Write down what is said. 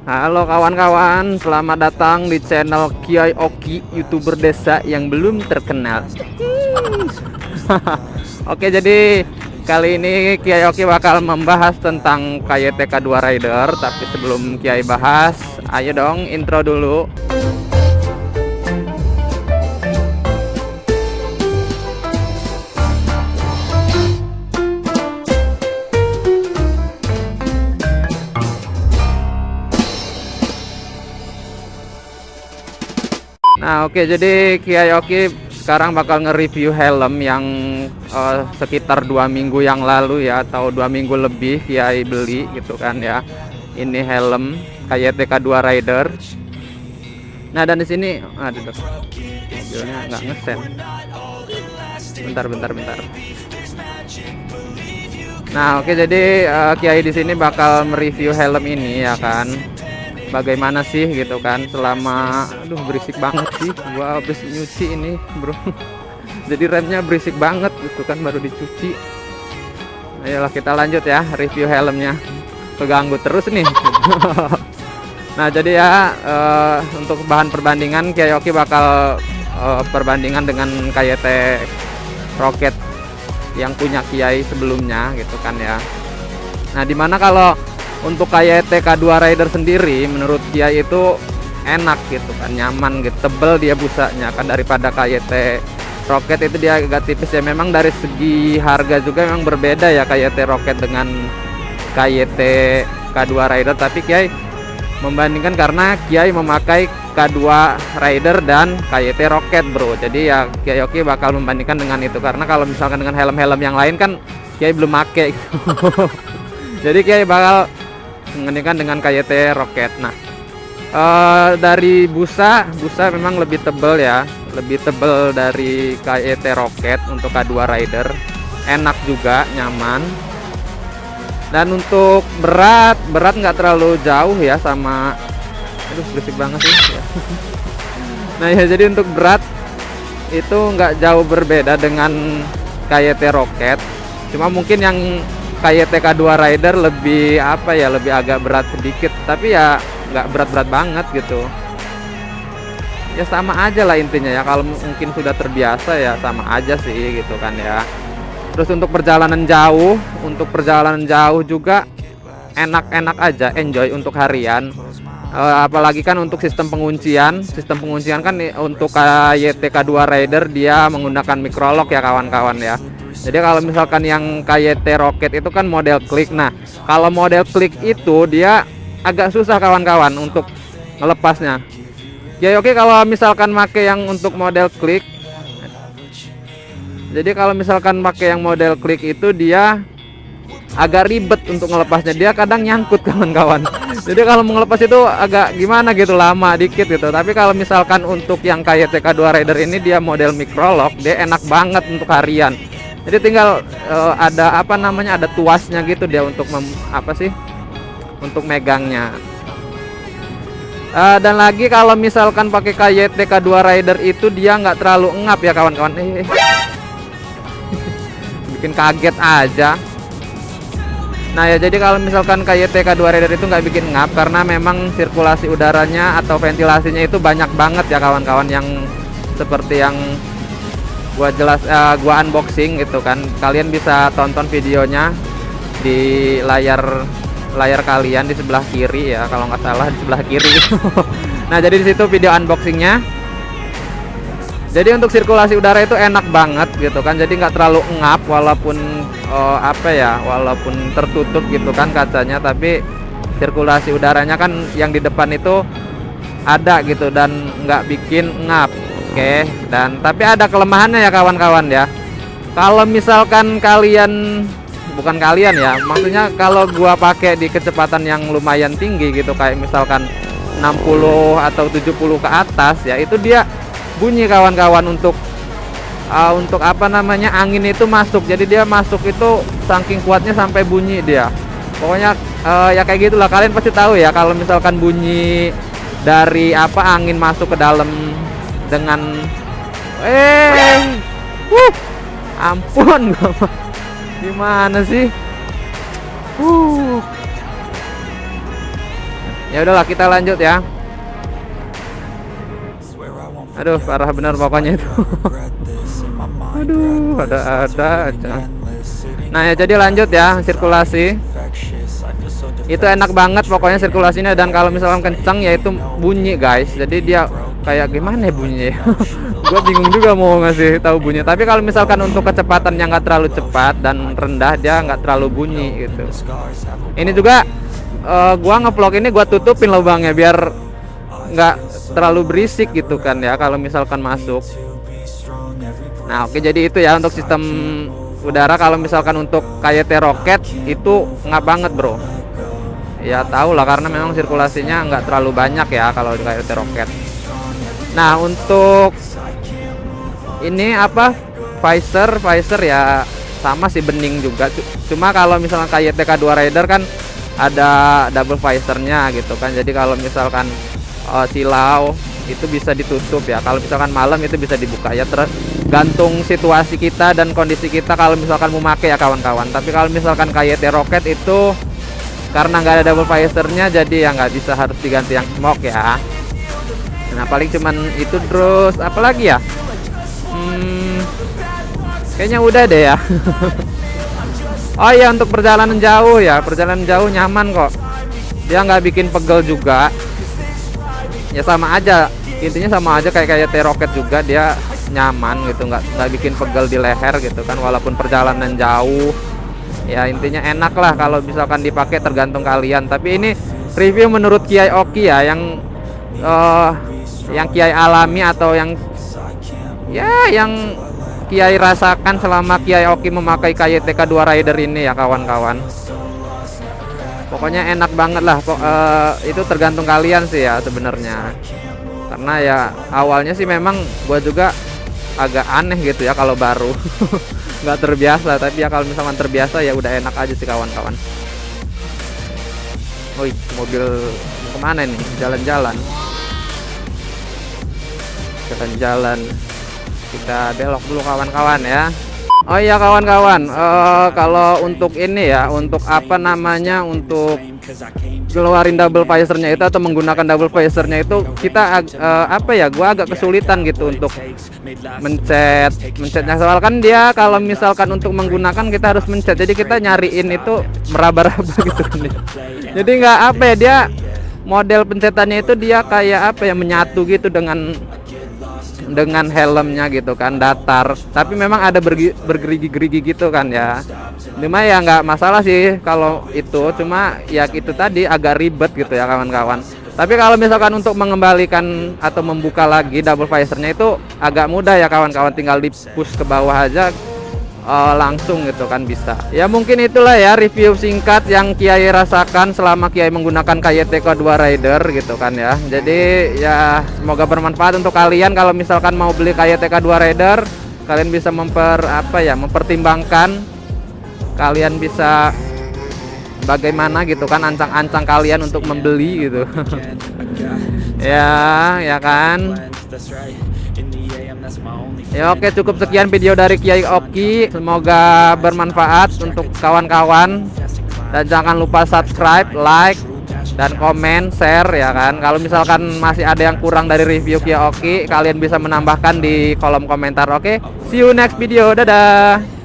Halo kawan-kawan, selamat datang di channel Kiai Oki, YouTuber desa yang belum terkenal. Oke, jadi kali ini Kiai Oki bakal membahas tentang KYTK 2 Rider. Tapi sebelum Kiai bahas, ayo dong intro dulu. Nah oke, jadi Kiai Oki sekarang bakal nge-review helm yang sekitar 2 minggu yang lalu ya, atau 2 minggu lebih Kiai beli gitu kan ya. Ini helm KYTK 2 Rider. Nah, dan di sini aduh, mobilnya nggak ngesen. Bentar. Nah oke, jadi Kiai di sini bakal mereview helm ini ya kan. Bagaimana sih gitu kan selama berisik banget sih, gua habis nyuci ini bro. Jadi remnya berisik banget gitu kan, baru dicuci. Ayolah kita lanjut ya review helmnya, keganggu terus nih. Nah jadi ya untuk bahan perbandingan Kiai Oki bakal perbandingan dengan KYT Rocket yang punya Kiai sebelumnya gitu kan ya. Nah dimana kalau untuk KYTK 2 Rider sendiri menurut dia itu enak gitu kan, nyaman gitu, tebel dia busanya kan daripada KYT Rocket itu dia agak tipis ya. Memang dari segi harga juga memang berbeda ya KYT Rocket dengan KYT K2 Rider, tapi Kiai membandingkan karena Kiai memakai K2 Rider dan KYT Rocket bro. Jadi ya Kiai Oki bakal membandingkan dengan itu, karena kalau misalkan dengan helm-helm yang lain kan Kiai belum make gitu. Jadi Kiai bakal membandingkan dengan KYT Rocket. Nah dari busa memang lebih tebal ya, lebih tebal dari KYT Rocket untuk K2 Rider, enak juga, nyaman. Dan untuk berat nggak terlalu jauh ya sama, berisik banget sih ya. Nah ya, jadi untuk berat itu nggak jauh berbeda dengan KYT Rocket, cuma mungkin yang KYTK 2 Rider lebih apa ya, lebih agak berat sedikit, tapi ya nggak berat-berat banget gitu ya, sama aja lah intinya ya. Kalau mungkin sudah terbiasa ya sama aja sih gitu kan ya. Terus untuk perjalanan jauh juga enak-enak aja, enjoy untuk harian. Apalagi kan untuk sistem penguncian kan untuk KYTK 2 Rider dia menggunakan microlock ya kawan-kawan ya. Jadi kalau misalkan yang KYT Rocket itu kan model klik. Nah kalau model klik itu dia agak susah kawan-kawan untuk melepasnya. Ya oke, kalau misalkan make yang untuk model klik, jadi kalau misalkan pakai yang model klik itu dia agak ribet untuk melepasnya, dia kadang nyangkut kawan-kawan. Jadi kalau mau ngelepas itu agak gimana gitu, lama dikit gitu. Tapi kalau misalkan untuk yang KYTK 2 Rider ini dia model microlock, dia enak banget untuk harian. Jadi tinggal ada apa namanya, ada tuasnya gitu dia untuk untuk megangnya. Dan lagi kalau misalkan pakai KYTK 2 Rider itu dia nggak terlalu ngap ya kawan-kawan. Bikin kaget aja. Nah ya, jadi kalau misalkan KYTK 2 Rider itu nggak bikin ngap karena memang sirkulasi udaranya atau ventilasinya itu banyak banget ya kawan-kawan, yang seperti yang gua unboxing gitu kan. Kalian bisa tonton videonya di layar kalian di sebelah kiri ya, kalau nggak salah di sebelah kiri gitu. Nah jadi di situ video unboxingnya. Jadi untuk sirkulasi udara itu enak banget gitu kan, jadi nggak terlalu ngap walaupun walaupun tertutup gitu kan kacanya, tapi sirkulasi udaranya kan yang di depan itu ada gitu dan nggak bikin ngap. Oke, dan tapi ada kelemahannya ya kawan-kawan ya. Kalau misalkan bukan kalian ya, maksudnya kalau gua pakai di kecepatan yang lumayan tinggi gitu, kayak misalkan 60 atau 70 ke atas ya, itu dia bunyi kawan-kawan untuk apa namanya, angin itu masuk. Jadi dia masuk itu saking kuatnya sampai bunyi dia. Pokoknya ya kayak gitulah, kalian pasti tahu ya kalau misalkan bunyi dari angin masuk ke dalam dengan ampun gimana sih Ya udahlah, kita lanjut ya. Aduh, parah bener pokoknya itu. Aduh, ada aja. Nah ya, jadi lanjut ya, sirkulasi. Itu enak banget pokoknya sirkulasinya, dan kalau misalkan kencang ya itu bunyi guys. Jadi dia kayak gimana ya bunyinya ya? Gue bingung juga mau ngasih tahu bunyi. Tapi kalau misalkan untuk kecepatan yang nggak terlalu cepat dan rendah, dia nggak terlalu bunyi gitu. Ini juga gua ngevlog ini gua tutupin lubangnya biar nggak terlalu berisik gitu kan ya kalau misalkan masuk. Nah oke, jadi itu ya untuk sistem udara. Kalau misalkan untuk KYT roket itu ngap banget bro. Ya tahu lah, karena memang sirkulasinya nggak terlalu banyak ya kalau di KYT roket. Nah untuk ini apa, visor ya sama sih, bening juga. Cuma kalau misalkan KYT K2 Raider kan ada double visornya gitu kan. Jadi kalau misalkan silau itu bisa ditutup ya. Kalau misalkan malam itu bisa dibuka ya, tergantung situasi kita dan kondisi kita kalau misalkan mau pakai ya kawan-kawan. Tapi kalau misalkan KYT roket itu karena nggak ada double visornya, jadi ya nggak bisa, harus diganti yang smoke ya. Nah paling cuman itu. Terus apalagi ya, kayaknya udah deh ya. Oh iya, untuk perjalanan jauh ya, perjalanan jauh nyaman kok, dia nggak bikin pegel juga. Ya sama aja, intinya sama aja kayak T-Rocket juga, dia nyaman gitu, nggak bikin pegel di leher gitu kan, walaupun perjalanan jauh. Ya intinya enak lah kalau misalkan dipakai, tergantung kalian. Tapi ini review menurut Kiai Oki ya, yang Kiai alami atau yang Kiai rasakan selama Kiai Oki memakai KYT K2 Raider ini ya kawan-kawan. Pokoknya enak banget lah. Itu tergantung kalian sih ya sebenarnya. Karena ya awalnya sih memang gua juga agak aneh gitu ya kalau baru. Nggak terbiasa, tapi ya kalau misalkan terbiasa ya udah enak aja sih kawan-kawan. Woi, mobil kemana nih? Jalan-jalan. Kita belok dulu kawan-kawan ya. Oh iya kawan-kawan, kalau untuk ini ya, untuk apa namanya, untuk keluarin double visornya itu atau menggunakan double visornya itu, kita gua agak kesulitan gitu untuk mencetnya. Soal kan dia kalau misalkan untuk menggunakan kita harus mencet, jadi kita nyariin itu meraba-raba gitu kan ya. Jadi nggak dia model pencetannya itu dia kayak menyatu gitu dengan helmnya gitu kan, datar. Tapi memang ada bergerigi-gerigi gitu kan ya. Cuma ya nggak masalah sih kalau itu, cuma ya itu tadi agak ribet gitu ya kawan-kawan. Tapi kalau misalkan untuk mengembalikan atau membuka lagi double visornya itu agak mudah ya kawan-kawan, tinggal di push ke bawah aja langsung gitu kan bisa. Ya mungkin itulah ya review singkat yang Kiai rasakan selama Kiai menggunakan KYT K2 Raider gitu kan ya. Jadi ya semoga bermanfaat untuk kalian. Kalau misalkan mau beli KYT K2 Raider, kalian bisa mempertimbangkan, kalian bisa bagaimana gitu kan ancang-ancang kalian untuk membeli gitu. ya kan. Ya oke, cukup sekian video dari Kiai Oki. Semoga bermanfaat untuk kawan-kawan. Dan jangan lupa subscribe, like, dan komen, share ya kan. Kalau misalkan masih ada yang kurang dari review Kiai Oki, kalian bisa menambahkan di kolom komentar. Oke, see you next video. Dadah.